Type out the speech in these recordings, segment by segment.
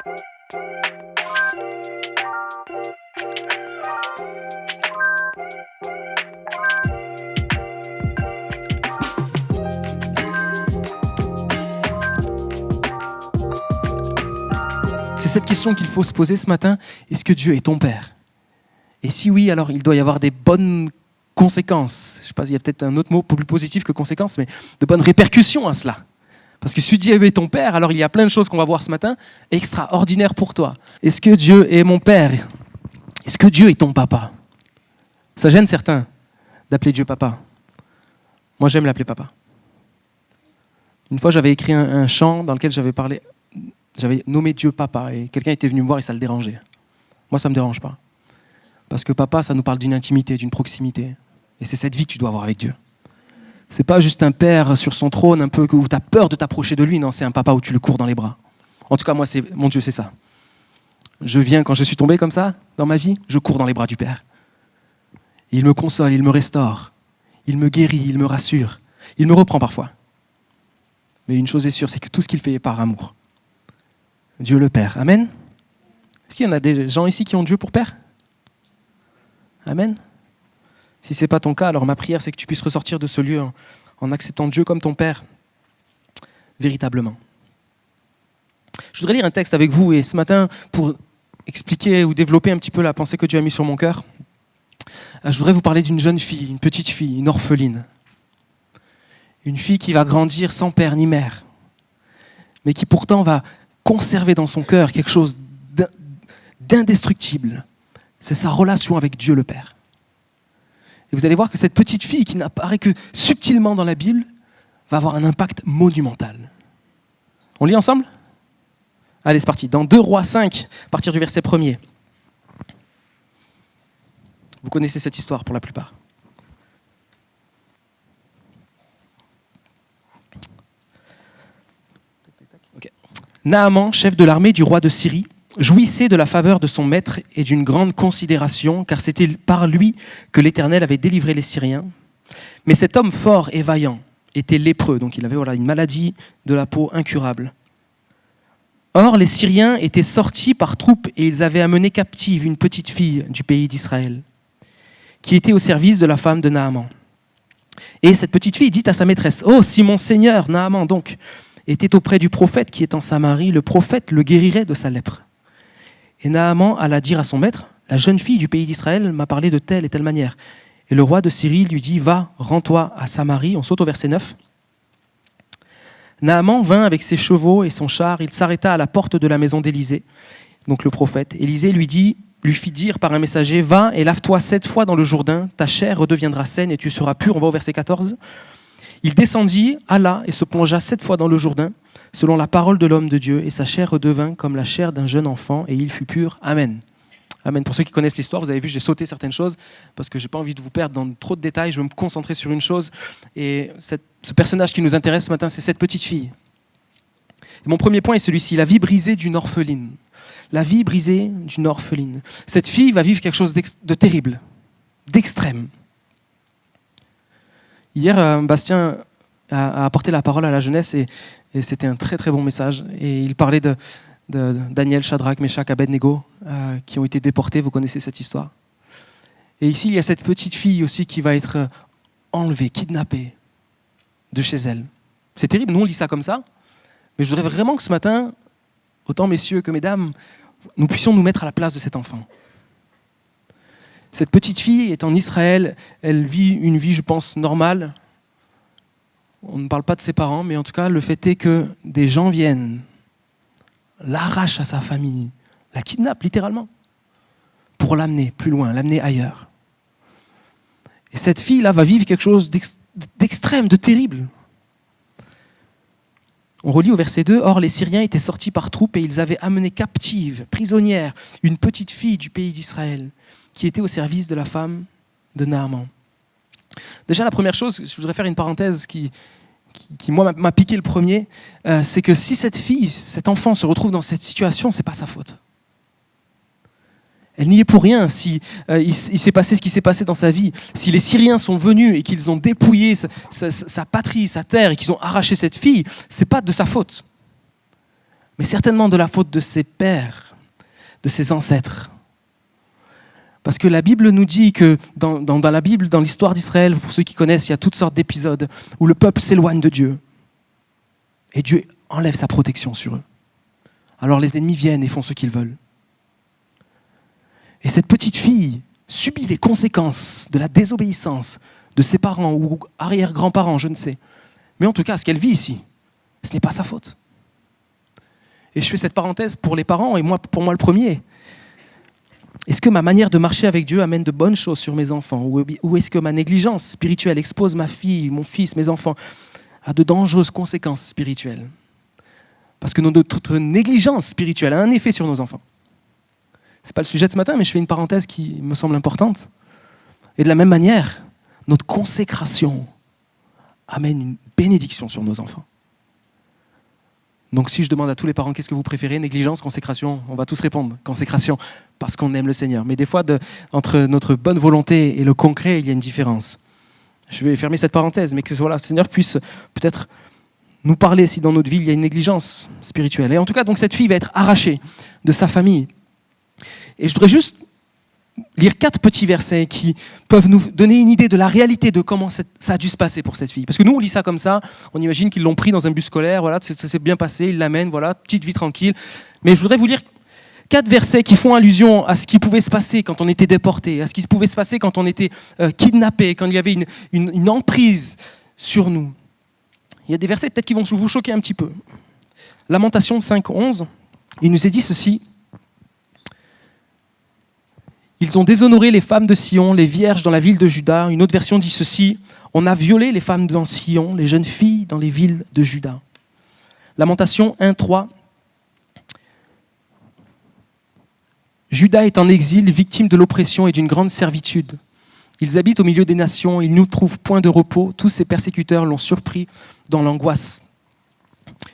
C'est cette question qu'il faut se poser ce matin. Est-ce que Dieu est ton Père ? Et si oui, alors il doit y avoir des bonnes conséquences. Je ne sais pas, il y a peut-être un autre mot plus positif que conséquence, mais de bonnes répercussions à cela. Parce que si Dieu est ton Père, alors il y a plein de choses qu'on va voir ce matin extraordinaires pour toi. Est-ce que Dieu est mon Père ? Est-ce que Dieu est ton papa ? Ça gêne certains d'appeler Dieu papa. Moi, j'aime l'appeler papa. Une fois, j'avais écrit un chant dans lequel j'avais nommé Dieu papa, et quelqu'un était venu me voir et ça le dérangeait. Moi, ça ne me dérange pas. Parce que papa, ça nous parle d'une intimité, d'une proximité. Et c'est cette vie que tu dois avoir avec Dieu. C'est pas juste un père sur son trône, un peu où tu as peur de t'approcher de lui. Non, c'est un papa où tu le cours dans les bras. En tout cas, moi, mon Dieu, c'est ça. Quand je suis tombé comme ça, dans ma vie, je cours dans les bras du Père. Il me console, il me restaure. Il me guérit, il me rassure. Il me reprend parfois. Mais une chose est sûre, c'est que tout ce qu'il fait est par amour. Dieu le Père. Amen. Est-ce qu'il y en a des gens ici qui ont Dieu pour Père ? Amen. Si ce n'est pas ton cas, alors ma prière, c'est que tu puisses ressortir de ce lieu en acceptant Dieu comme ton Père, véritablement. Je voudrais lire un texte avec vous, et ce matin, pour expliquer ou développer un petit peu la pensée que Dieu a mise sur mon cœur, je voudrais vous parler d'une jeune fille, une petite fille, une orpheline. Une fille qui va grandir sans père ni mère, mais qui pourtant va conserver dans son cœur quelque chose d'indestructible. C'est sa relation avec Dieu le Père. Et vous allez voir que cette petite fille qui n'apparaît que subtilement dans la Bible va avoir un impact monumental. On lit ensemble ? Allez, c'est parti. Dans 2 Rois 5, à partir du verset 1er. Vous connaissez cette histoire pour la plupart. Okay. Naaman, chef de l'armée du roi de Syrie, jouissait de la faveur de son maître et d'une grande considération, car c'était par lui que l'Éternel avait délivré les Syriens. Mais cet homme fort et vaillant était lépreux, donc il avait une maladie de la peau incurable. Or, les Syriens étaient sortis par troupes et ils avaient amené captive une petite fille du pays d'Israël, qui était au service de la femme de Naaman. Et cette petite fille dit à sa maîtresse : « Oh, si mon seigneur, Naaman donc, était auprès du prophète qui est en Samarie, le prophète le guérirait de sa lèpre. » Et Naaman alla dire à son maître : « La jeune fille du pays d'Israël m'a parlé de telle et telle manière. » Et le roi de Syrie lui dit : « Va, rends-toi à Samarie. » On saute au verset 9. Naaman vint avec ses chevaux et son char. Il s'arrêta à la porte de la maison d'Élisée, donc le prophète. Élisée lui fit dire par un messager : « Va et lave-toi 7 fois dans le Jourdain. Ta chair redeviendra saine et tu seras pur. » On va au verset 14. Il descendit, alla et se plongea 7 fois dans le Jourdain, selon la parole de l'homme de Dieu, et sa chair redevint comme la chair d'un jeune enfant, et il fut pur. Amen. Amen. Pour ceux qui connaissent l'histoire, vous avez vu, j'ai sauté certaines choses, parce que je n'ai pas envie de vous perdre dans trop de détails, je veux me concentrer sur une chose, et ce personnage qui nous intéresse ce matin, c'est cette petite fille. Et mon premier point est celui-ci, la vie brisée d'une orpheline. La vie brisée d'une orpheline. Cette fille va vivre quelque chose de terrible, d'extrême. Hier, Bastien a apporté la parole à la jeunesse et c'était un très très bon message. Et il parlait de Daniel, Shadrach, Meshach, Abednego qui ont été déportés. Vous connaissez cette histoire. Et ici, il y a cette petite fille aussi qui va être enlevée, kidnappée de chez elle. C'est terrible, nous on lit ça comme ça. Mais je voudrais vraiment que ce matin, autant messieurs que mesdames, nous puissions nous mettre à la place de cet enfant. Cette petite fille est en Israël, elle vit une vie, je pense, normale. On ne parle pas de ses parents, mais en tout cas, le fait est que des gens viennent, l'arrachent à sa famille, la kidnappent littéralement, pour l'amener plus loin, l'amener ailleurs. Et cette fille-là va vivre quelque chose d'extrême, de terrible. On relit au verset 2, « Or les Syriens étaient sortis par troupes et ils avaient amené captive, prisonnière, une petite fille du pays d'Israël, qui était au service de la femme de Naaman. » Déjà, la première chose, je voudrais faire une parenthèse qui moi, m'a piqué le premier, c'est que si cette fille, cet enfant se retrouve dans cette situation, ce n'est pas sa faute. Elle n'y est pour rien si il s'est passé ce qui s'est passé dans sa vie. Si les Syriens sont venus et qu'ils ont dépouillé sa patrie, sa terre, et qu'ils ont arraché cette fille, ce n'est pas de sa faute. mais certainement de la faute de ses pères, de ses ancêtres. Parce que la Bible nous dit que dans la Bible, dans l'histoire d'Israël, pour ceux qui connaissent, il y a toutes sortes d'épisodes où le peuple s'éloigne de Dieu. Et Dieu enlève sa protection sur eux. Alors les ennemis viennent et font ce qu'ils veulent. Et cette petite fille subit les conséquences de la désobéissance de ses parents ou arrière-grands-parents, je ne sais. Mais en tout cas, ce qu'elle vit ici, ce n'est pas sa faute. Et je fais cette parenthèse pour les parents, et pour moi le premier. Est-ce que ma manière de marcher avec Dieu amène de bonnes choses sur mes enfants ? Ou est-ce que ma négligence spirituelle expose ma fille, mon fils, mes enfants à de dangereuses conséquences spirituelles ? Parce que notre négligence spirituelle a un effet sur nos enfants. Ce n'est pas le sujet de ce matin, mais je fais une parenthèse qui me semble importante. Et de la même manière, notre consécration amène une bénédiction sur nos enfants. Donc si je demande à tous les parents, qu'est-ce que vous préférez, négligence, consécration, on va tous répondre, consécration, parce qu'on aime le Seigneur. Mais des fois, entre notre bonne volonté et le concret, il y a une différence. Je vais fermer cette parenthèse, mais que voilà, le Seigneur puisse peut-être nous parler si dans notre vie, il y a une négligence spirituelle. Et en tout cas, donc, cette fille va être arrachée de sa famille. Et je voudrais juste lire 4 petits versets qui peuvent nous donner une idée de la réalité de comment ça a dû se passer pour cette fille. Parce que nous, on lit ça comme ça, on imagine qu'ils l'ont pris dans un bus scolaire, voilà, ça s'est bien passé, ils l'amènent, voilà, petite vie tranquille. Mais je voudrais vous lire 4 versets qui font allusion à ce qui pouvait se passer quand on était déporté, à ce qui pouvait se passer quand on était kidnappé, quand il y avait une emprise sur nous. Il y a des versets peut-être qui vont vous choquer un petit peu. Lamentation 5:11, il nous est dit ceci. Ils ont déshonoré les femmes de Sion, les vierges dans la ville de Juda. Une autre version dit ceci. On a violé les femmes dans Sion, les jeunes filles dans les villes de Juda. Lamentation 1:3. Juda est en exil, victime de l'oppression et d'une grande servitude. Ils habitent au milieu des nations, ils n'y trouvent point de repos. Tous ses persécuteurs l'ont surpris dans l'angoisse.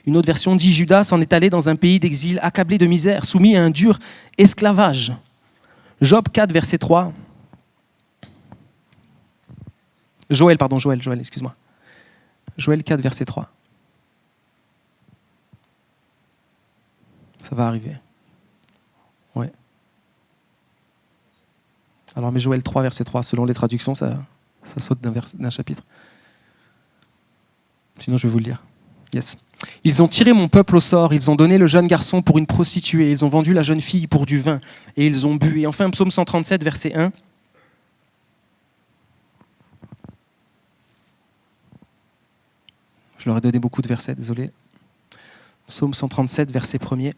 Une autre version dit Juda s'en est allé dans un pays d'exil, accablé de misère, soumis à un dur esclavage. Job 4, verset 3. Joël, excuse-moi. Joël 4, verset 3. Ça va arriver. Ouais. Alors, mais Joël 3, verset 3, selon les traductions, ça saute d'un chapitre. Sinon, je vais vous le lire. Yes. Ils ont tiré mon peuple au sort, ils ont donné le jeune garçon pour une prostituée, ils ont vendu la jeune fille pour du vin, et ils ont bu. Et enfin, psaume 137, verset 1. Je leur ai donné beaucoup de versets, désolé. Psaume 137, verset 1er.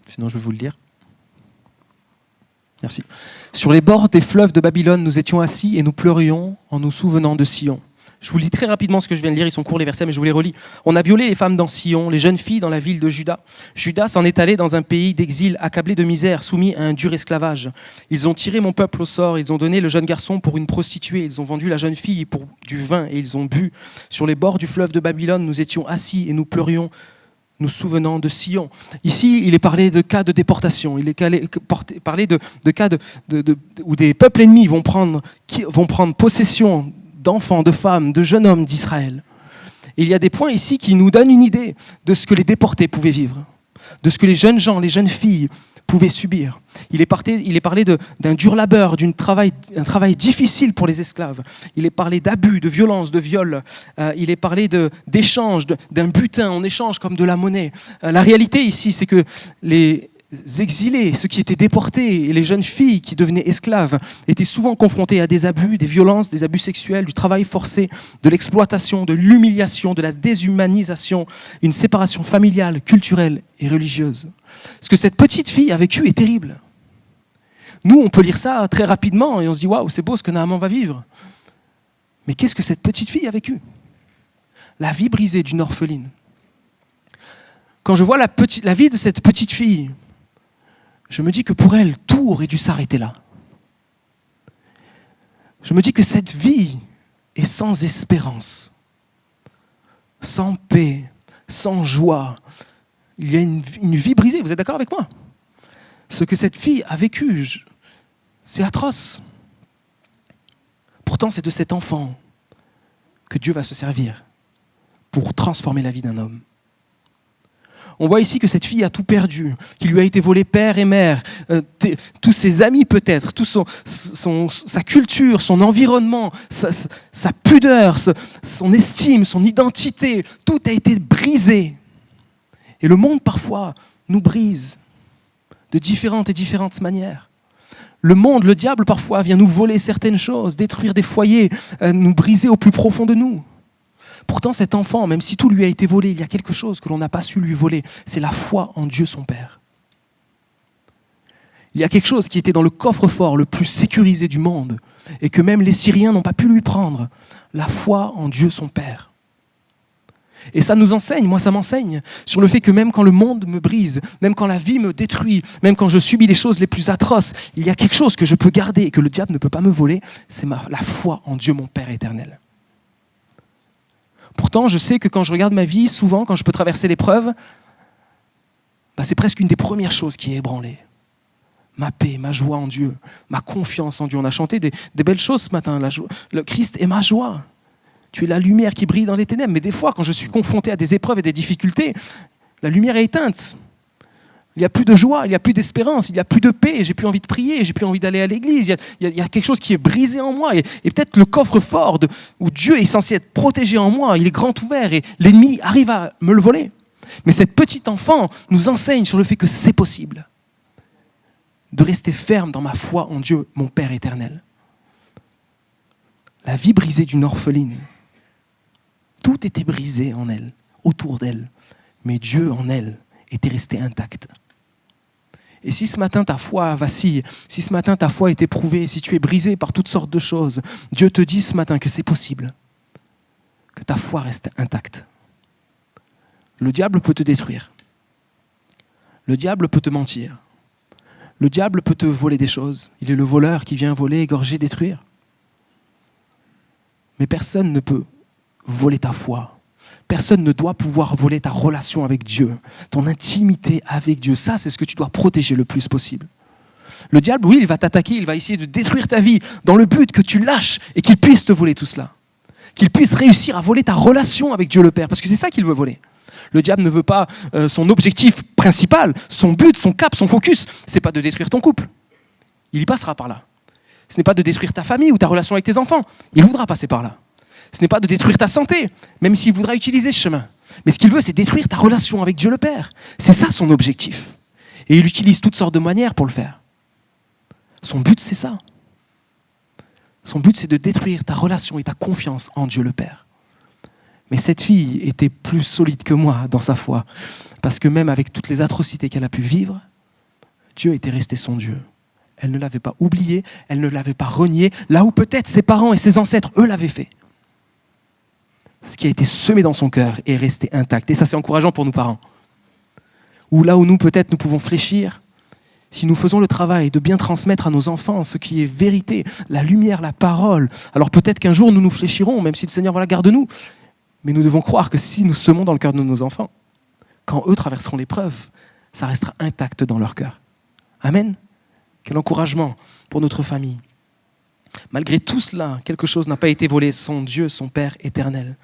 Sinon, je vais vous le lire. Merci. Sur les bords des fleuves de Babylone, nous étions assis et nous pleurions en nous souvenant de Sion. Je vous lis très rapidement ce que je viens de lire, ils sont courts les versets, mais je vous les relis. On a violé les femmes dans Sion, les jeunes filles dans la ville de Juda. Juda s'en est allé dans un pays d'exil, accablé de misère, soumis à un dur esclavage. Ils ont tiré mon peuple au sort, ils ont donné le jeune garçon pour une prostituée, ils ont vendu la jeune fille pour du vin et ils ont bu. Sur les bords du fleuve de Babylone, nous étions assis et nous pleurions, nous souvenant de Sion. Ici, il est parlé de cas de déportation. Il est parlé de cas où des peuples ennemis vont prendre possession d'enfants, de femmes, de jeunes hommes d'Israël. Et il y a des points ici qui nous donnent une idée de ce que les déportés pouvaient vivre, de ce que les jeunes gens, les jeunes filles pouvaient subir. Il est parlé d'un dur labeur, un travail difficile pour les esclaves. Il est parlé d'abus, de violence, de viol. Il est parlé d'échange, d'un butin en échange comme de la monnaie. La réalité ici, c'est que les exilés, ceux qui étaient déportés, et les jeunes filles qui devenaient esclaves, étaient souvent confrontés à des abus, des violences, des abus sexuels, du travail forcé, de l'exploitation, de l'humiliation, de la déshumanisation, une séparation familiale, culturelle et religieuse. Ce que cette petite fille a vécu est terrible. Nous, on peut lire ça très rapidement et on se dit « Waouh, c'est beau ce que Naaman va vivre ». Mais qu'est-ce que cette petite fille a vécu ? La vie brisée d'une orpheline. Quand je vois la vie de cette petite fille, je me dis que pour elle, tout aurait dû s'arrêter là. Je me dis que cette vie est sans espérance, sans paix, sans joie. Il y a une vie brisée, vous êtes d'accord avec moi ? Ce que cette fille a vécu, c'est atroce. Pourtant, c'est de cet enfant que Dieu va se servir pour transformer la vie d'un homme. On voit ici que cette fille a tout perdu, qu'il lui a été volé père et mère, tous ses amis peut-être, sa culture, son environnement, sa pudeur, son estime, son identité, tout a été brisé. Et le monde parfois nous brise de différentes manières. Le monde, le diable parfois vient nous voler certaines choses, détruire des foyers, nous briser au plus profond de nous. Pourtant, cet enfant, même si tout lui a été volé, il y a quelque chose que l'on n'a pas su lui voler. C'est la foi en Dieu son Père. Il y a quelque chose qui était dans le coffre-fort le plus sécurisé du monde et que même les Syriens n'ont pas pu lui prendre. La foi en Dieu son Père. Et ça nous enseigne, moi ça m'enseigne, sur le fait que même quand le monde me brise, même quand la vie me détruit, même quand je subis les choses les plus atroces, il y a quelque chose que je peux garder et que le diable ne peut pas me voler, c'est la foi en Dieu mon Père éternel. Pourtant, je sais que quand je regarde ma vie, souvent, quand je peux traverser l'épreuve, c'est presque une des premières choses qui est ébranlée. Ma paix, ma joie en Dieu, ma confiance en Dieu. On a chanté des belles choses ce matin. Le Christ est ma joie. Tu es la lumière qui brille dans les ténèbres. Mais des fois, quand je suis confronté à des épreuves et des difficultés, la lumière est éteinte. Il n'y a plus de joie, il n'y a plus d'espérance, il n'y a plus de paix, j'ai plus envie de prier, j'ai plus envie d'aller à l'église, il y a quelque chose qui est brisé en moi. Et peut-être le coffre-fort où Dieu est censé être protégé en moi, il est grand ouvert et l'ennemi arrive à me le voler. Mais cette petite enfant nous enseigne sur le fait que c'est possible de rester ferme dans ma foi en Dieu, mon Père éternel. La vie brisée d'une orpheline, tout était brisé en elle, autour d'elle, mais Dieu en elle était resté intact. Et si ce matin ta foi vacille, si ce matin ta foi est éprouvée, si tu es brisé par toutes sortes de choses, Dieu te dit ce matin que c'est possible, que ta foi reste intacte. Le diable peut te détruire. Le diable peut te mentir. Le diable peut te voler des choses. Il est le voleur qui vient voler, égorger, détruire. Mais personne ne peut voler ta foi. Personne ne doit pouvoir voler ta relation avec Dieu, ton intimité avec Dieu. Ça, c'est ce que tu dois protéger le plus possible. Le diable, oui, il va t'attaquer, il va essayer de détruire ta vie dans le but que tu lâches et qu'il puisse te voler tout cela. Qu'il puisse réussir à voler ta relation avec Dieu le Père, parce que c'est ça qu'il veut voler. Le diable ne veut pas, son objectif principal, son but, son cap, son focus, c'est pas de détruire ton couple. Il y passera par là. Ce n'est pas de détruire ta famille ou ta relation avec tes enfants. Il voudra passer par là. Ce n'est pas de détruire ta santé, même s'il voudra utiliser ce chemin. Mais ce qu'il veut, c'est détruire ta relation avec Dieu le Père. C'est ça son objectif. Et il utilise toutes sortes de manières pour le faire. Son but, c'est ça. Son but, c'est de détruire ta relation et ta confiance en Dieu le Père. Mais cette fille était plus solide que moi dans sa foi. Parce que même avec toutes les atrocités qu'elle a pu vivre, Dieu était resté son Dieu. Elle ne l'avait pas oublié, elle ne l'avait pas renié, là où peut-être ses parents et ses ancêtres, eux, l'avaient fait. Ce qui a été semé dans son cœur est resté intact. Et ça, c'est encourageant pour nous parents. Ou là où nous, peut-être, nous pouvons fléchir, si nous faisons le travail de bien transmettre à nos enfants ce qui est vérité, la lumière, la parole, alors peut-être qu'un jour, nous fléchirons, même si le Seigneur garde-nous. Mais nous devons croire que si nous semons dans le cœur de nos enfants, quand eux traverseront l'épreuve, ça restera intact dans leur cœur. Amen. Quel encouragement pour notre famille. Malgré tout cela, quelque chose n'a pas été volé, son Dieu, son Père éternel.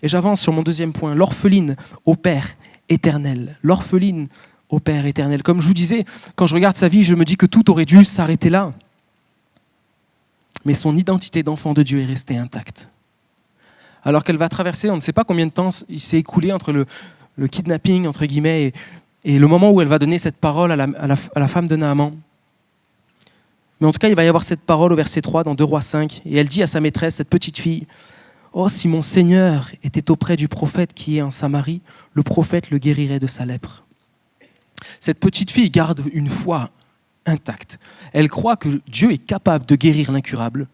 Et j'avance sur mon deuxième point, l'orpheline au Père éternel. L'orpheline au Père éternel. Comme je vous disais, quand je regarde sa vie, je me dis que tout aurait dû s'arrêter là. Mais son identité d'enfant de Dieu est restée intacte. Alors qu'elle va traverser, on ne sait pas combien de temps il s'est écoulé entre le kidnapping, entre guillemets, et le moment où elle va donner cette parole à la femme de Naaman. Mais en tout cas, il va y avoir cette parole au verset 3 dans 2 Rois 5. Et elle dit à sa maîtresse, cette petite fille, « Oh, si mon Seigneur était auprès du prophète qui est en Samarie, le prophète le guérirait de sa lèpre. » Cette petite fille garde une foi intacte. Elle croit que Dieu est capable de guérir l'incurable.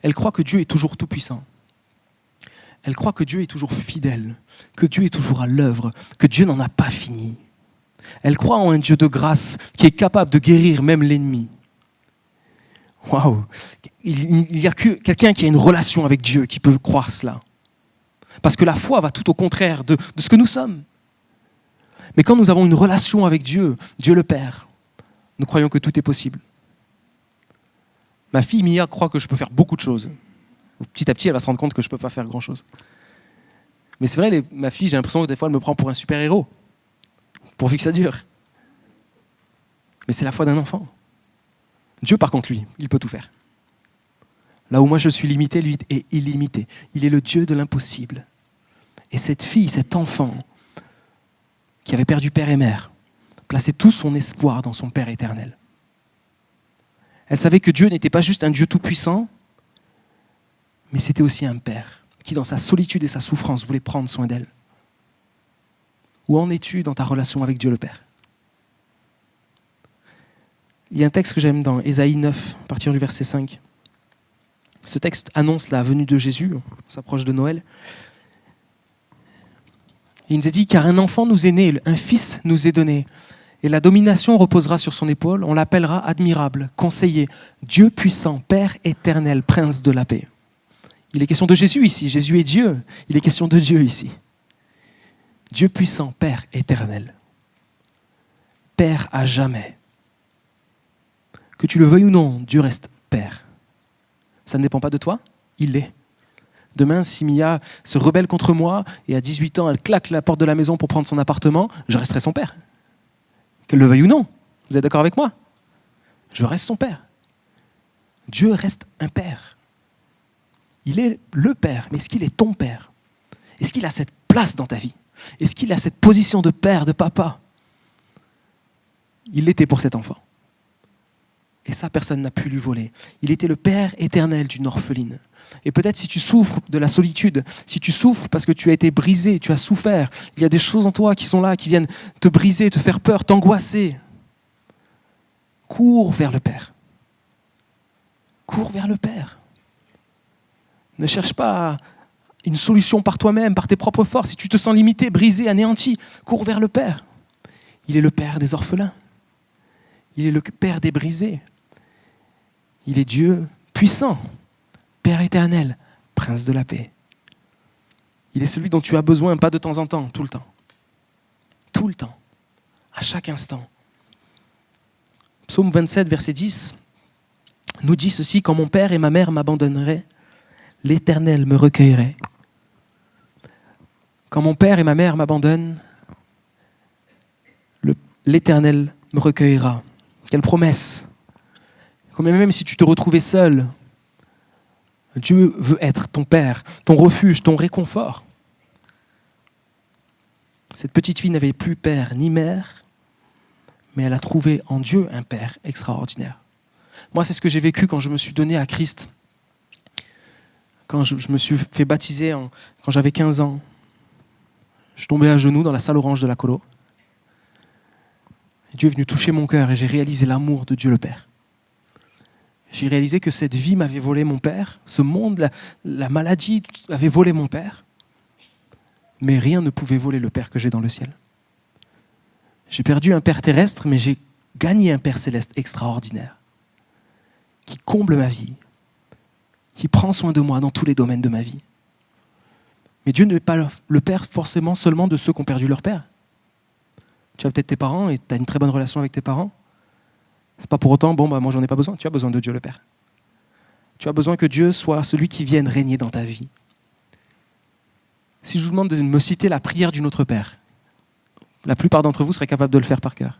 Elle croit que Dieu est toujours tout-puissant. Elle croit que Dieu est toujours fidèle, que Dieu est toujours à l'œuvre, que Dieu n'en a pas fini. Elle croit en un Dieu de grâce qui est capable de guérir même l'ennemi. Waouh! Il n'y a que quelqu'un qui a une relation avec Dieu qui peut croire cela. Parce que la foi va tout au contraire de ce que nous sommes. Mais quand nous avons une relation avec Dieu, Dieu le Père, nous croyons que tout est possible. Ma fille Mia croit que je peux faire beaucoup de choses. Petit à petit, elle va se rendre compte que je ne peux pas faire grand-chose. Mais c'est vrai, ma fille, j'ai l'impression que des fois, elle me prend pour un super-héros, pourvu que ça dure. Mais c'est la foi d'un enfant. Dieu, par contre, lui, il peut tout faire. Là où moi je suis limité, lui est illimité. Il est le Dieu de l'impossible. Et cette fille, cet enfant, qui avait perdu père et mère, plaçait tout son espoir dans son Père éternel. Elle savait que Dieu n'était pas juste un Dieu tout-puissant, mais c'était aussi un Père qui, dans sa solitude et sa souffrance, voulait prendre soin d'elle. Où en es-tu dans ta relation avec Dieu le Père ? Il y a un texte que j'aime dans Ésaïe 9, à partir du verset 5. Ce texte annonce la venue de Jésus, on s'approche de Noël. Et il nous est dit, car un enfant nous est né, un fils nous est donné, et la domination reposera sur son épaule, on l'appellera admirable, conseiller, Dieu puissant, Père éternel, prince de la paix. Il est question de Jésus ici, Jésus est Dieu, il est question de Dieu ici. Dieu puissant, Père éternel, Père à jamais. Que tu le veuilles ou non, Dieu reste Père. Ça ne dépend pas de toi, il l'est. Demain, si Mia se rebelle contre moi et à 18 ans, elle claque la porte de la maison pour prendre son appartement, je resterai son père. Qu'elle le veuille ou non. Vous êtes d'accord avec moi ? Je reste son père. Dieu reste un père. Il est le père, mais est-ce qu'il est ton père ? Est-ce qu'il a cette place dans ta vie ? Est-ce qu'il a cette position de père, de papa ? Il l'était pour cet enfant. Et ça, personne n'a pu lui voler. Il était le Père éternel d'une orpheline. Et peut-être si tu souffres de la solitude, si tu souffres parce que tu as été brisé, tu as souffert, il y a des choses en toi qui sont là, qui viennent te briser, te faire peur, t'angoisser. Cours vers le Père. Cours vers le Père. Ne cherche pas une solution par toi-même, par tes propres forces. Si tu te sens limité, brisé, anéanti, cours vers le Père. Il est le Père des orphelins. Il est le Père des brisés. Il est Dieu puissant, Père éternel, Prince de la paix. Il est celui dont tu as besoin, pas de temps en temps, tout le temps. Tout le temps, à chaque instant. Psaume 27, verset 10, nous dit ceci, « Quand mon père et ma mère m'abandonneraient, l'Éternel me recueillerait. » Quand mon père et ma mère m'abandonnent, l'Éternel me recueillera. Quelle promesse! Même si tu te retrouvais seul, Dieu veut être ton Père, ton refuge, ton réconfort. Cette petite fille n'avait plus père ni mère, mais elle a trouvé en Dieu un Père extraordinaire. Moi, c'est ce que j'ai vécu quand je me suis donné à Christ. Quand je me suis fait baptiser quand j'avais 15 ans. Je tombais à genoux dans la salle orange de la colo. Dieu est venu toucher mon cœur et j'ai réalisé l'amour de Dieu le Père. J'ai réalisé que cette vie m'avait volé mon père, ce monde, la maladie avait volé mon père, mais rien ne pouvait voler le Père que j'ai dans le ciel. J'ai perdu un Père terrestre, mais j'ai gagné un Père céleste extraordinaire, qui comble ma vie, qui prend soin de moi dans tous les domaines de ma vie. Mais Dieu n'est pas le Père forcément seulement de ceux qui ont perdu leur Père. Tu as peut-être tes parents et tu as une très bonne relation avec tes parents. C'est pas pour autant, moi j'en ai pas besoin. Tu as besoin de Dieu le Père. Tu as besoin que Dieu soit celui qui vienne régner dans ta vie. Si je vous demande de me citer la prière du Notre Père, la plupart d'entre vous seraient capables de le faire par cœur.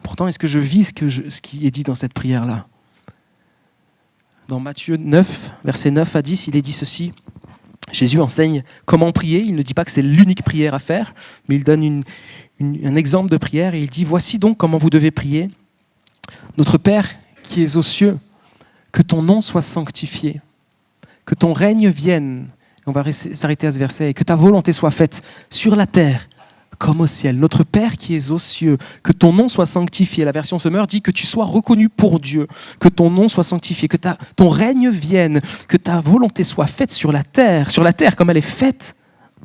Pourtant, est-ce que je vis ce qui est dit dans cette prière-là ? Dans Matthieu 9, versets 9 à 10, il est dit ceci. Jésus enseigne comment prier. Il ne dit pas que c'est l'unique prière à faire, mais il donne un exemple de prière et il dit « Voici donc comment vous devez prier. Notre Père qui es aux cieux, que ton nom soit sanctifié, que ton règne vienne. » On va s'arrêter à ce verset. « Et que ta volonté soit faite sur la terre comme au ciel. Notre Père qui es aux cieux, que ton nom soit sanctifié. » La version Semeur dit que tu sois reconnu pour Dieu, que ton nom soit sanctifié, que ton règne vienne, que ta volonté soit faite sur la terre comme elle est faite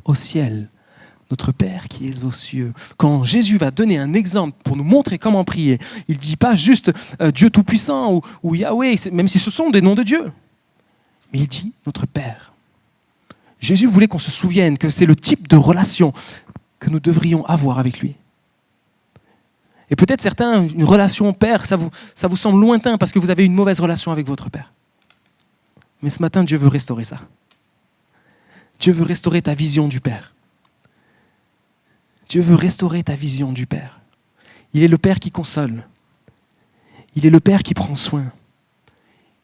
au ciel. Notre Père qui es aux cieux. Quand Jésus va donner un exemple pour nous montrer comment prier, il ne dit pas juste Dieu Tout-Puissant ou Yahweh, même si ce sont des noms de Dieu. Mais il dit notre Père. Jésus voulait qu'on se souvienne que c'est le type de relation que nous devrions avoir avec lui. Et peut-être certains, une relation père, ça vous semble lointain parce que vous avez une mauvaise relation avec votre père. Mais ce matin, Dieu veut restaurer ça. Dieu veut restaurer ta vision du Père. Dieu veut restaurer ta vision du Père. Il est le Père qui console. Il est le Père qui prend soin.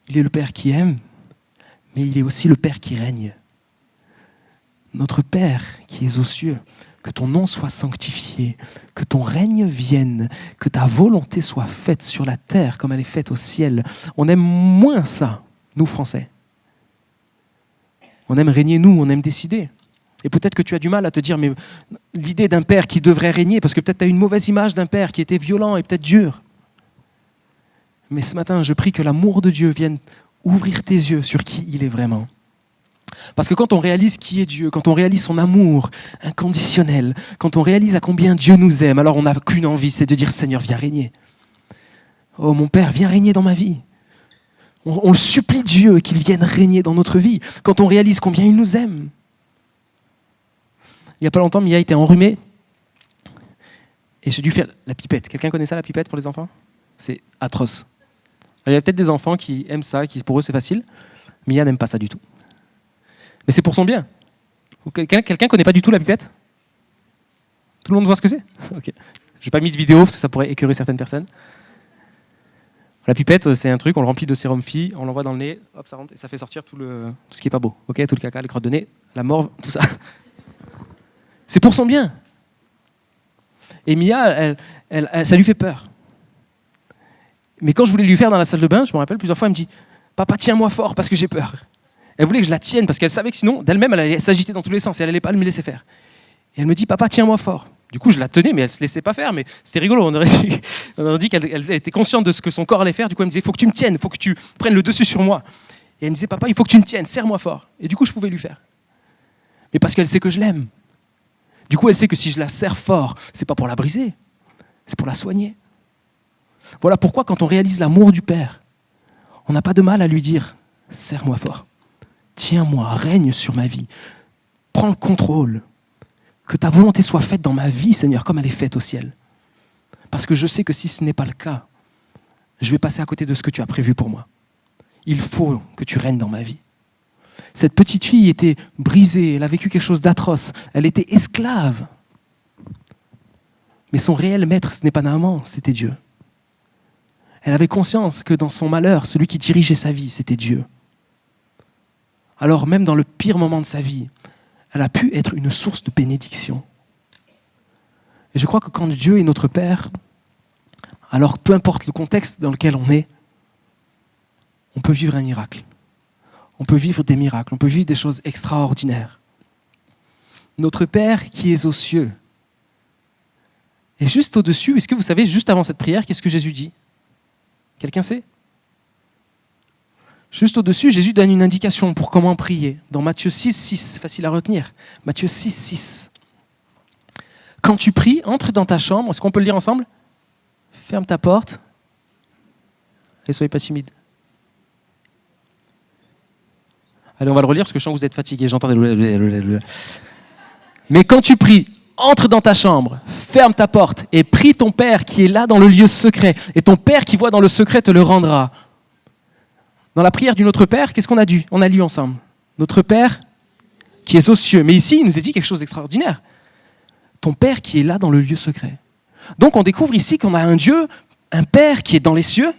Il est le Père qui aime, mais il est aussi le Père qui règne. Notre Père qui es aux cieux, que ton nom soit sanctifié, que ton règne vienne, que ta volonté soit faite sur la terre comme elle est faite au ciel. On aime moins ça, nous Français. On aime régner nous, on aime décider. Et peut-être que tu as du mal à te dire, mais l'idée d'un père qui devrait régner, parce que peut-être tu as une mauvaise image d'un père qui était violent et peut-être dur. Mais ce matin, je prie que l'amour de Dieu vienne ouvrir tes yeux sur qui il est vraiment. Parce que quand on réalise qui est Dieu, quand on réalise son amour inconditionnel, quand on réalise à combien Dieu nous aime, alors on n'a qu'une envie, c'est de dire, Seigneur, viens régner. Oh mon Père, viens régner dans ma vie. On le supplie Dieu qu'il vienne régner dans notre vie, quand on réalise combien il nous aime. Il n'y a pas longtemps, Mia était enrhumée et j'ai dû faire la pipette. Quelqu'un connaît ça, la pipette pour les enfants ? C'est atroce. Il y a peut-être des enfants qui aiment ça, qui pour eux c'est facile. Mia n'aime pas ça du tout. Mais c'est pour son bien. Quelqu'un connaît pas du tout la pipette ? Tout le monde voit ce que c'est ? Ok. J'ai pas mis de vidéo parce que ça pourrait écœurer certaines personnes. La pipette, c'est un truc, on le remplit de sérum phi, on l'envoie dans le nez, hop, ça rentre et ça fait sortir tout ce qui est pas beau. Ok, tout le caca, les crottes de nez, la morve, tout ça. C'est pour son bien. Et Mia, ça lui fait peur. Mais quand je voulais lui faire dans la salle de bain, je me rappelle plusieurs fois, elle me dit « Papa, tiens-moi fort parce que j'ai peur ». Elle voulait que je la tienne parce qu'elle savait que sinon, d'elle-même, elle allait s'agiter dans tous les sens et elle n'allait pas me laisser faire. Et elle me dit « Papa, tiens-moi fort ». Du coup, je la tenais, mais elle ne se laissait pas faire. Mais c'était rigolo. On aurait dit qu'elle était consciente de ce que son corps allait faire. Du coup, elle me disait « Il faut que tu me tiennes, il faut que tu prennes le dessus sur moi ». Et elle me disait « Papa, il faut que tu me tiennes, serre-moi fort ». Et du coup, je pouvais lui faire. Mais parce qu'elle sait que je l'aime. Du coup, elle sait que si je la serre fort, c'est pas pour la briser, c'est pour la soigner. Voilà pourquoi, quand on réalise l'amour du Père, on n'a pas de mal à lui dire « Serre-moi fort, tiens-moi, règne sur ma vie, prends le contrôle, que ta volonté soit faite dans ma vie, Seigneur, comme elle est faite au ciel. Parce que je sais que si ce n'est pas le cas, je vais passer à côté de ce que tu as prévu pour moi. Il faut que tu règnes dans ma vie. » Cette petite fille était brisée, elle a vécu quelque chose d'atroce, elle était esclave. Mais son réel maître, ce n'est pas Naaman, c'était Dieu. Elle avait conscience que dans son malheur, celui qui dirigeait sa vie, c'était Dieu. Alors même dans le pire moment de sa vie, elle a pu être une source de bénédiction. Et je crois que quand Dieu est notre Père, alors peu importe le contexte dans lequel on est, on peut vivre un miracle. On peut vivre des miracles, on peut vivre des choses extraordinaires. Notre Père qui est aux cieux. Et juste au-dessus, est-ce que vous savez, juste avant cette prière, qu'est-ce que Jésus dit ? Quelqu'un sait ? Juste au-dessus, Jésus donne une indication pour comment prier. Dans Matthieu 6, 6, facile à retenir. Matthieu 6, 6. Quand tu pries, entre dans ta chambre. Est-ce qu'on peut le lire ensemble ? Ferme ta porte et soyez pas timide. Allez, on va le relire parce que je sens que vous êtes fatigués. J'entends des... Mais quand tu pries, entre dans ta chambre, ferme ta porte et prie ton Père qui est là dans le lieu secret. Et ton Père qui voit dans le secret te le rendra. Dans la prière du Notre Père, qu'est-ce qu'on a dit ? On a lu ensemble. Notre Père qui est aux cieux. Mais ici, il nous est dit quelque chose d'extraordinaire. Ton Père qui est là dans le lieu secret. Donc on découvre ici qu'on a un Dieu, un Père qui est dans les cieux,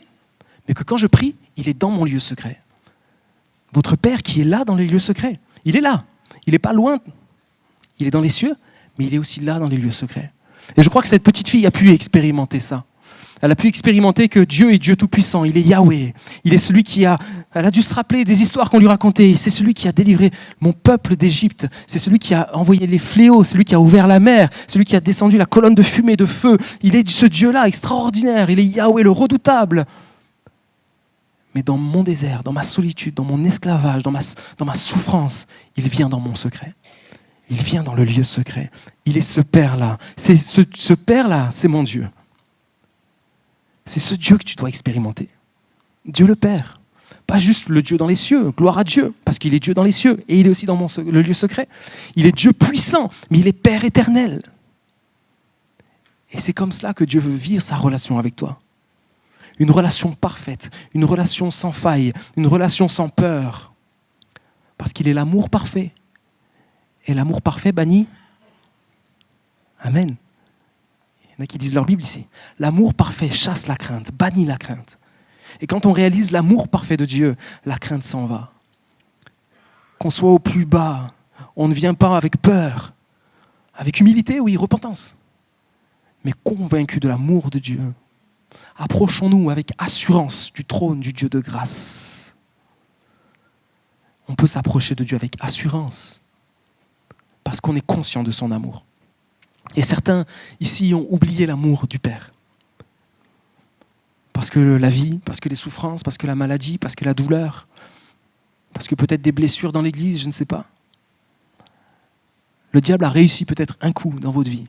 mais que quand je prie, il est dans mon lieu secret. Votre Père qui est là dans les lieux secrets. Il est là. Il n'est pas loin. Il est dans les cieux, mais il est aussi là dans les lieux secrets. Et je crois que cette petite fille a pu expérimenter ça. Elle a pu expérimenter que Dieu est Dieu Tout-Puissant. Il est Yahweh. Il est celui qui a... Elle a dû se rappeler des histoires qu'on lui racontait. C'est celui qui a délivré mon peuple d'Égypte. C'est celui qui a envoyé les fléaux. Celui qui a ouvert la mer. Celui qui a descendu la colonne de fumée, de feu. Il est ce Dieu-là extraordinaire. Il est Yahweh, le redoutable. Mais dans mon désert, dans ma solitude, dans mon esclavage, dans ma souffrance, il vient dans mon secret. Il vient dans le lieu secret. Il est ce Père-là. Ce Père-là, c'est mon Dieu. C'est ce Dieu que tu dois expérimenter. Dieu le Père. Pas juste le Dieu dans les cieux. Gloire à Dieu, parce qu'il est Dieu dans les cieux. Et il est aussi dans le lieu secret. Il est Dieu puissant, mais il est Père éternel. Et c'est comme cela que Dieu veut vivre sa relation avec toi. Une relation parfaite, une relation sans faille, une relation sans peur. Parce qu'il est l'amour parfait. Et l'amour parfait bannit. Amen. Il y en a qui disent leur Bible ici. L'amour parfait chasse la crainte, bannit la crainte. Et quand on réalise l'amour parfait de Dieu, la crainte s'en va. Qu'on soit au plus bas, on ne vient pas avec peur, avec humilité, oui, repentance, mais convaincu de l'amour de Dieu. Approchons-nous avec assurance du trône du Dieu de grâce. On peut s'approcher de Dieu avec assurance, parce qu'on est conscient de son amour. Et certains ici ont oublié l'amour du Père. Parce que la vie, parce que les souffrances, parce que la maladie, parce que la douleur, parce que peut-être des blessures dans l'église, je ne sais pas. Le diable a réussi peut-être un coup dans votre vie.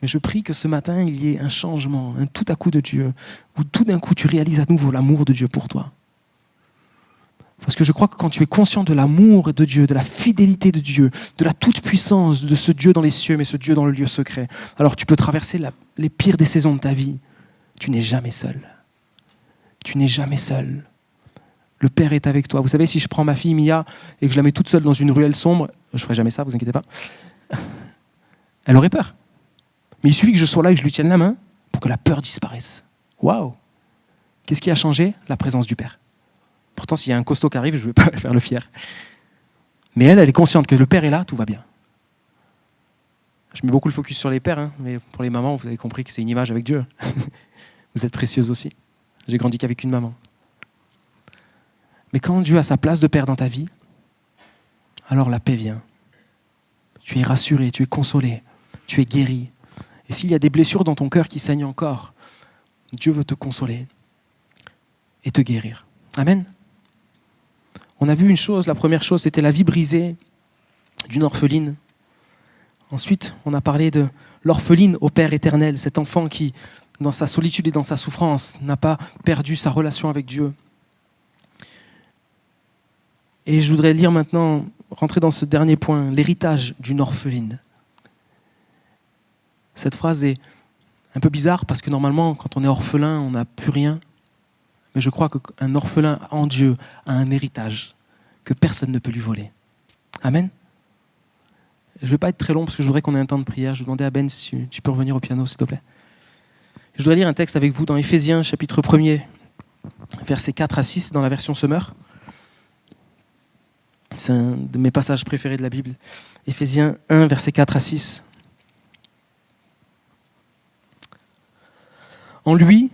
Mais je prie que ce matin, il y ait un changement, un tout à coup de Dieu, où tout d'un coup tu réalises à nouveau l'amour de Dieu pour toi. Parce que je crois que quand tu es conscient de l'amour de Dieu, de la fidélité de Dieu, de la toute-puissance de ce Dieu dans les cieux, mais ce Dieu dans le lieu secret, alors tu peux traverser les pires des saisons de ta vie. Tu n'es jamais seul. Tu n'es jamais seul. Le Père est avec toi. Vous savez, si je prends ma fille Mia et que je la mets toute seule dans une ruelle sombre, je ne ferai jamais ça, vous inquiétez pas, elle aurait peur. Mais il suffit que je sois là et que je lui tienne la main pour que la peur disparaisse. Waouh! Qu'est-ce qui a changé? La présence du Père. Pourtant, s'il y a un costaud qui arrive, je ne vais pas faire le fier. Mais elle est consciente que le Père est là, tout va bien. Je mets beaucoup le focus sur les pères, hein, mais pour les mamans, vous avez compris que c'est une image avec Dieu. Vous êtes précieuses aussi. J'ai grandi qu'avec une maman. Mais quand Dieu a sa place de Père dans ta vie, alors la paix vient. Tu es rassuré, tu es consolé, tu es guéri. Et s'il y a des blessures dans ton cœur qui saignent encore, Dieu veut te consoler et te guérir. Amen. On a vu une chose, la première chose, c'était la vie brisée d'une orpheline. Ensuite, on a parlé de l'orpheline au Père éternel, cet enfant qui, dans sa solitude et dans sa souffrance, n'a pas perdu sa relation avec Dieu. Et je voudrais lire maintenant, rentrer dans ce dernier point, l'héritage d'une orpheline. Cette phrase est un peu bizarre parce que normalement, quand on est orphelin, on n'a plus rien. Mais je crois qu'un orphelin en Dieu a un héritage que personne ne peut lui voler. Amen. Je ne vais pas être très long parce que je voudrais qu'on ait un temps de prière. Je vais demander à Ben si tu peux revenir au piano, s'il te plaît. Je voudrais lire un texte avec vous dans Éphésiens, chapitre 1er, versets 4 à 6, dans la version Summer. C'est un de mes passages préférés de la Bible. Éphésiens 1, versets 4 à 6. En lui,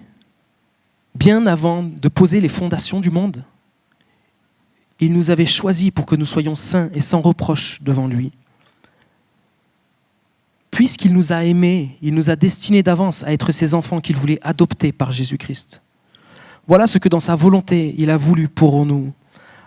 bien avant de poser les fondations du monde, il nous avait choisis pour que nous soyons saints et sans reproche devant lui. Puisqu'il nous a aimés, il nous a destinés d'avance à être ses enfants qu'il voulait adopter par Jésus-Christ. Voilà ce que dans sa volonté il a voulu pour nous,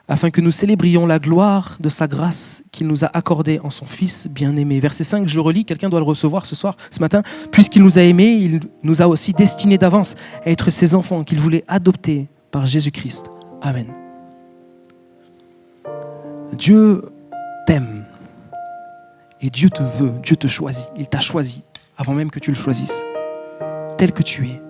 afin que nous célébrions la gloire de sa grâce qu'il nous a accordée en son Fils bien-aimé. Verset 5, je le relis, quelqu'un doit le recevoir ce matin. Puisqu'il nous a aimés, il nous a aussi destinés d'avance à être ses enfants qu'il voulait adopter par Jésus-Christ. Amen. Dieu t'aime et Dieu te veut, Dieu te choisit. Il t'a choisi avant même que tu le choisisses, tel que tu es.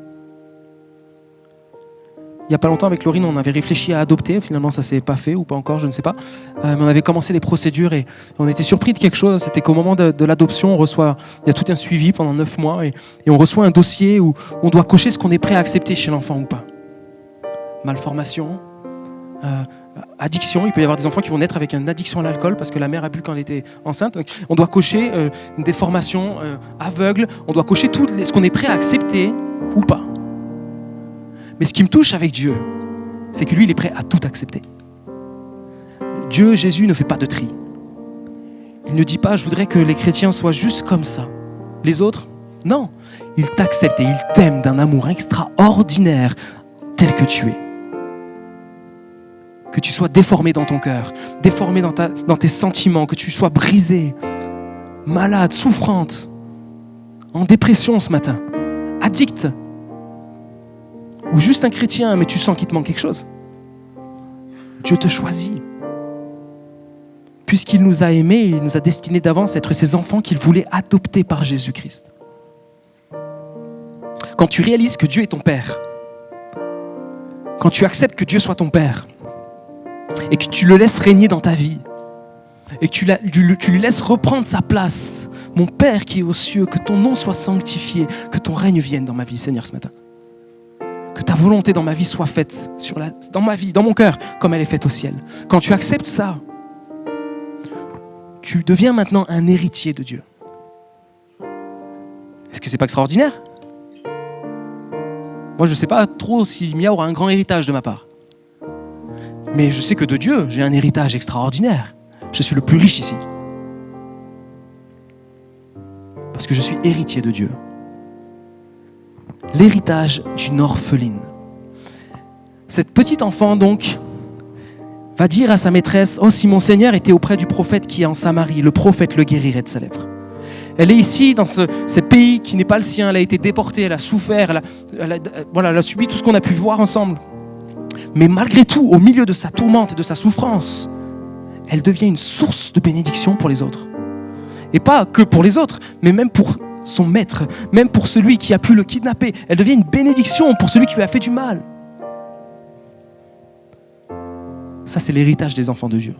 Il n'y a pas longtemps, avec Laurine, on avait réfléchi à adopter. Finalement, ça ne s'est pas fait ou pas encore, je ne sais pas. Mais on avait commencé les procédures et on était surpris de quelque chose. C'était qu'au moment de l'adoption, il y a tout un suivi pendant 9 mois et on reçoit un dossier où on doit cocher ce qu'on est prêt à accepter chez l'enfant ou pas. Malformation, addiction. Il peut y avoir des enfants qui vont naître avec une addiction à l'alcool parce que la mère a bu quand elle était enceinte. Donc, on doit cocher une déformation aveugle. On doit cocher tout ce qu'on est prêt à accepter ou pas. Mais ce qui me touche avec Dieu, c'est que lui, il est prêt à tout accepter. Dieu, Jésus, ne fait pas de tri. Il ne dit pas, je voudrais que les chrétiens soient juste comme ça. Les autres, non. Il t'accepte et il t'aime d'un amour extraordinaire tel que tu es. Que tu sois déformé dans ton cœur, déformé dans tes sentiments, que tu sois brisé, malade, souffrante, en dépression ce matin, addict, ou juste un chrétien, mais tu sens qu'il te manque quelque chose. Dieu te choisit. Puisqu'il nous a aimés, il nous a destinés d'avance à être ses enfants qu'il voulait adopter par Jésus-Christ. Quand tu réalises que Dieu est ton Père, quand tu acceptes que Dieu soit ton Père, et que tu le laisses régner dans ta vie, et que tu lui laisses reprendre sa place. Mon Père qui est aux cieux, que ton nom soit sanctifié, que ton règne vienne dans ma vie, Seigneur, ce matin. Que ta volonté dans ma vie soit faite dans ma vie, dans mon cœur, comme elle est faite au ciel. Quand tu acceptes ça, tu deviens maintenant un héritier de Dieu. Est-ce que c'est pas extraordinaire? Moi, je ne sais pas trop si Mia aura un grand héritage de ma part. Mais je sais que de Dieu, j'ai un héritage extraordinaire. Je suis le plus riche ici. Parce que je suis héritier de Dieu. L'héritage d'une orpheline. Cette petite enfant, donc, va dire à sa maîtresse, « Oh, si mon Seigneur était auprès du prophète qui est en Samarie, le prophète le guérirait de sa lèpre. » Elle est ici, dans ce pays qui n'est pas le sien. Elle a été déportée, elle a souffert, elle a subi tout ce qu'on a pu voir ensemble. Mais malgré tout, au milieu de sa tourmente et de sa souffrance, elle devient une source de bénédiction pour les autres. Et pas que pour les autres, mais même pour son maître, même pour celui qui a pu le kidnapper. Elle devient une bénédiction pour celui qui lui a fait du mal. Ça, c'est l'héritage des enfants de Dieu.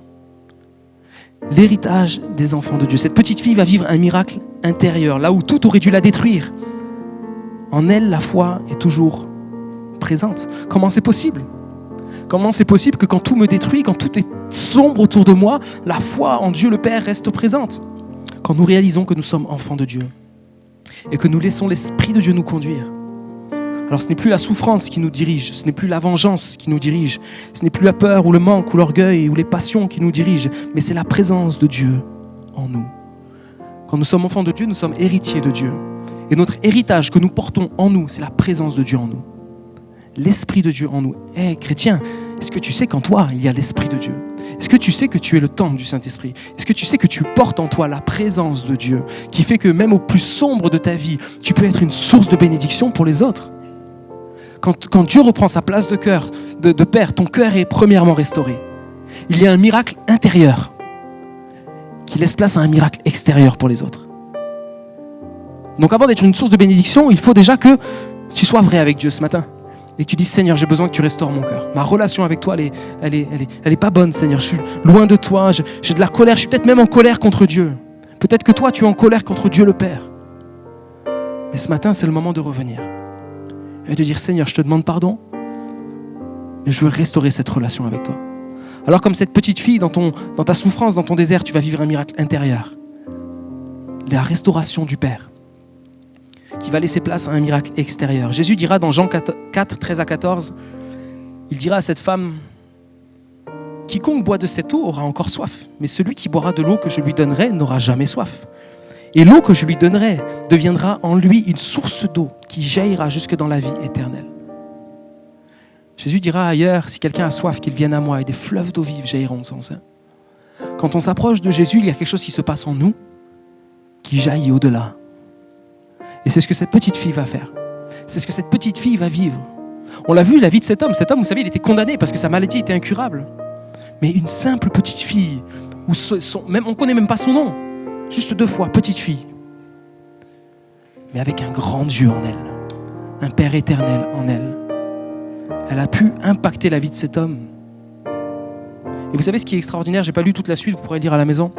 L'héritage des enfants de Dieu. Cette petite fille va vivre un miracle intérieur, là où tout aurait dû la détruire. En elle, la foi est toujours présente. Comment c'est possible ? Comment c'est possible que quand tout me détruit, quand tout est sombre autour de moi, la foi en Dieu le Père reste présente ? Quand nous réalisons que nous sommes enfants de Dieu et que nous laissons l'Esprit de Dieu nous conduire. Alors ce n'est plus la souffrance qui nous dirige, ce n'est plus la vengeance qui nous dirige, ce n'est plus la peur ou le manque ou l'orgueil ou les passions qui nous dirigent, mais c'est la présence de Dieu en nous. Quand nous sommes enfants de Dieu, nous sommes héritiers de Dieu. Et notre héritage que nous portons en nous, c'est la présence de Dieu en nous. L'Esprit de Dieu en nous. Chrétien, est-ce que tu sais qu'en toi, il y a l'Esprit de Dieu ? Est-ce que tu sais que tu es le temple du Saint-Esprit ? Est-ce que tu sais que tu portes en toi la présence de Dieu qui fait que même au plus sombre de ta vie, tu peux être une source de bénédiction pour les autres ? Quand Dieu reprend sa place de cœur, de Père, ton cœur est premièrement restauré. Il y a un miracle intérieur qui laisse place à un miracle extérieur pour les autres. Donc avant d'être une source de bénédiction, il faut déjà que tu sois vrai avec Dieu ce matin. Et que tu dises, Seigneur, j'ai besoin que tu restaures mon cœur. Ma relation avec toi, elle est pas bonne, Seigneur. Je suis loin de toi, j'ai de la colère, je suis peut-être même en colère contre Dieu. Peut-être que toi, tu es en colère contre Dieu le Père. Mais ce matin, c'est le moment de revenir. Et de dire, Seigneur, je te demande pardon, mais je veux restaurer cette relation avec toi. Alors comme cette petite fille, dans ta souffrance, dans ton désert, tu vas vivre un miracle intérieur. La restauration du Père, qui va laisser place à un miracle extérieur. Jésus dira dans Jean 4, 13 à 14, il dira à cette femme, « Quiconque boit de cette eau aura encore soif, mais celui qui boira de l'eau que je lui donnerai n'aura jamais soif. Et l'eau que je lui donnerai deviendra en lui une source d'eau qui jaillira jusque dans la vie éternelle. » Jésus dira ailleurs, si quelqu'un a soif, qu'il vienne à moi et des fleuves d'eau vive jailliront de son sein. Quand on s'approche de Jésus, il y a quelque chose qui se passe en nous, qui jaillit au-delà. Et c'est ce que cette petite fille va faire. C'est ce que cette petite fille va vivre. On l'a vu, la vie de cet homme. Cet homme, vous savez, il était condamné parce que sa maladie était incurable. Mais une simple petite fille, même, on ne connaît même pas son nom, juste 2 fois, petite fille. Mais avec un grand Dieu en elle, un Père éternel en elle. Elle a pu impacter la vie de cet homme. Et vous savez ce qui est extraordinaire, je n'ai pas lu toute la suite, vous pourrez lire à la maison.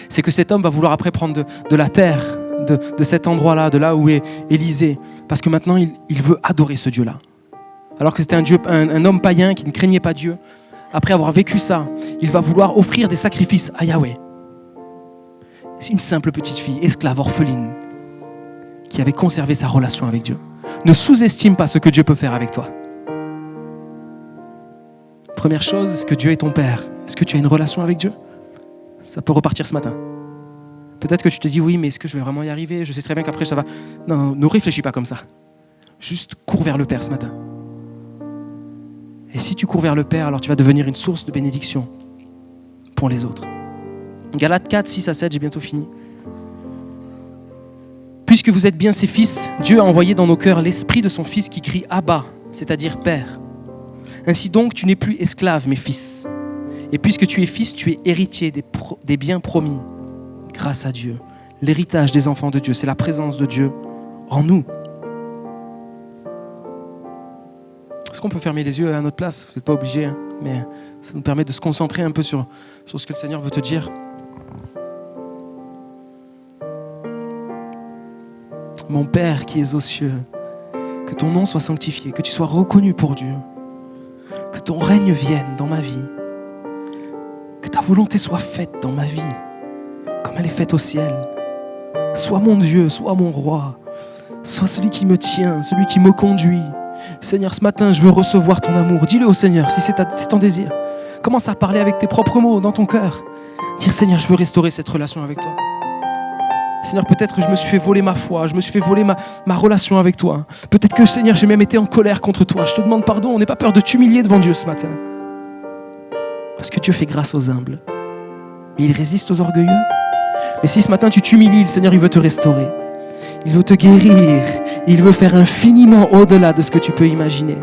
C'est que cet homme va vouloir après prendre de la terre, de cet endroit-là, de là où est Élisée, parce que maintenant il veut adorer ce Dieu-là. Alors que c'était un homme païen qui ne craignait pas Dieu. Après avoir vécu ça, il va vouloir offrir des sacrifices à Yahweh. C'est une simple petite fille, esclave, orpheline, qui avait conservé sa relation avec Dieu. Ne sous-estime pas ce que Dieu peut faire avec toi. Première chose, est-ce que Dieu est ton Père ? Est-ce que tu as une relation avec Dieu ? Ça peut repartir ce matin. Peut-être que tu te dis, oui, mais est-ce que je vais vraiment y arriver ? Je sais très bien qu'après, ça va... Non, ne réfléchis pas comme ça. Juste cours vers le Père ce matin. Et si tu cours vers le Père, alors tu vas devenir une source de bénédiction pour les autres. Galates 4, 6 à 7, j'ai bientôt fini. Puisque vous êtes bien ses fils, Dieu a envoyé dans nos cœurs l'esprit de son Fils qui crie « Abba », c'est-à-dire « Père ». Ainsi donc, tu n'es plus esclave, mais fils. Et puisque tu es fils, tu es héritier des biens promis. Grâce à Dieu. L'héritage des enfants de Dieu, c'est la présence de Dieu en nous. Est-ce qu'on peut fermer les yeux à notre place, vous n'êtes pas obligés, hein, mais ça nous permet de se concentrer un peu sur ce que le Seigneur veut te dire. Mon Père qui es aux cieux, que ton nom soit sanctifié, que tu sois reconnu pour Dieu, que ton règne vienne dans ma vie, que ta volonté soit faite dans ma vie, comme elle est faite au ciel. Sois mon Dieu, sois mon roi, sois celui qui me tient, celui qui me conduit. Seigneur, ce matin, je veux recevoir ton amour. Dis-le au Seigneur, si c'est ton désir. Commence à parler avec tes propres mots dans ton cœur. Dire, Seigneur, je veux restaurer cette relation avec toi. Seigneur, peut-être que je me suis fait voler ma foi, je me suis fait voler ma relation avec toi. Peut-être que, Seigneur, j'ai même été en colère contre toi. Je te demande pardon, on n'ait pas peur de t'humilier devant Dieu ce matin. Parce que Dieu fait grâce aux humbles. Mais il résiste aux orgueilleux. Mais si ce matin tu t'humilies, le Seigneur, il veut te restaurer. Il veut te guérir. Il veut faire infiniment au-delà de ce que tu peux imaginer.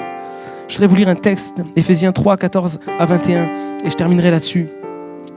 Je voudrais vous lire un texte, Éphésiens 3, 14 à 21, et je terminerai là-dessus.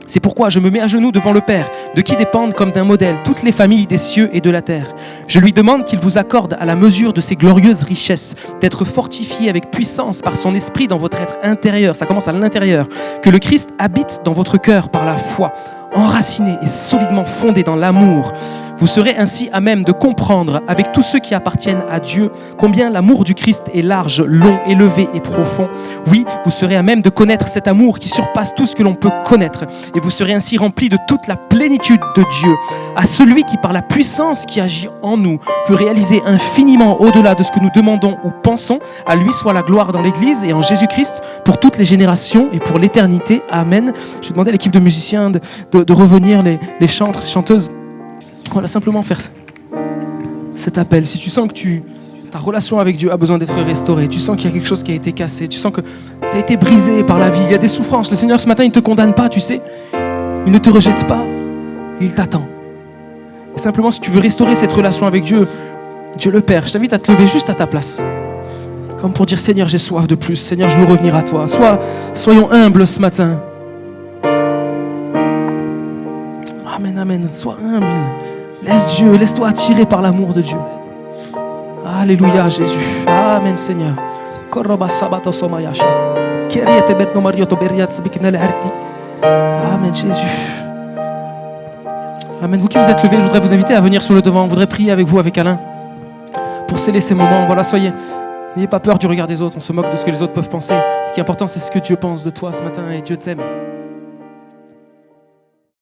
C'est pourquoi je me mets à genoux devant le Père, de qui dépendent comme d'un modèle toutes les familles des cieux et de la terre. Je lui demande qu'il vous accorde à la mesure de ses glorieuses richesses, d'être fortifié avec puissance par son esprit dans votre être intérieur. Ça commence à l'intérieur. Que le Christ habite dans votre cœur par la foi, enraciné et solidement fondé dans l'amour. Vous serez ainsi à même de comprendre, avec tous ceux qui appartiennent à Dieu, combien l'amour du Christ est large, long, élevé et profond. Oui, vous serez à même de connaître cet amour qui surpasse tout ce que l'on peut connaître. Et vous serez ainsi remplis de toute la plénitude de Dieu. À celui qui, par la puissance qui agit en nous, peut réaliser infiniment au-delà de ce que nous demandons ou pensons, à lui soit la gloire dans l'Église et en Jésus-Christ pour toutes les générations et pour l'éternité. Amen. Je vais demander à l'équipe de musiciens de revenir, les chantres, les chanteuses. Voilà, simplement faire cet appel. Si tu sens que ta relation avec Dieu a besoin d'être restaurée, tu sens qu'il y a quelque chose qui a été cassé, tu sens que tu as été brisé par la vie, il y a des souffrances. Le Seigneur, ce matin, il ne te condamne pas, tu sais. Il ne te rejette pas, il t'attend. Et simplement, si tu veux restaurer cette relation avec Dieu, Dieu le Père, je t'invite à te lever juste à ta place. Comme pour dire, Seigneur, j'ai soif de plus. Seigneur, je veux revenir à toi. Soyons humbles ce matin. Amen, amen. Sois humble. Laisse-toi attirer par l'amour de Dieu. Alléluia, Jésus. Amen, Seigneur. Amen, Jésus. Amen. Vous qui vous êtes levés, je voudrais vous inviter à venir sur le devant. Je voudrais prier avec vous, avec Alain, pour sceller ces moments. Voilà, n'ayez pas peur du regard des autres. On se moque de ce que les autres peuvent penser. Ce qui est important, c'est ce que Dieu pense de toi ce matin, et Dieu t'aime.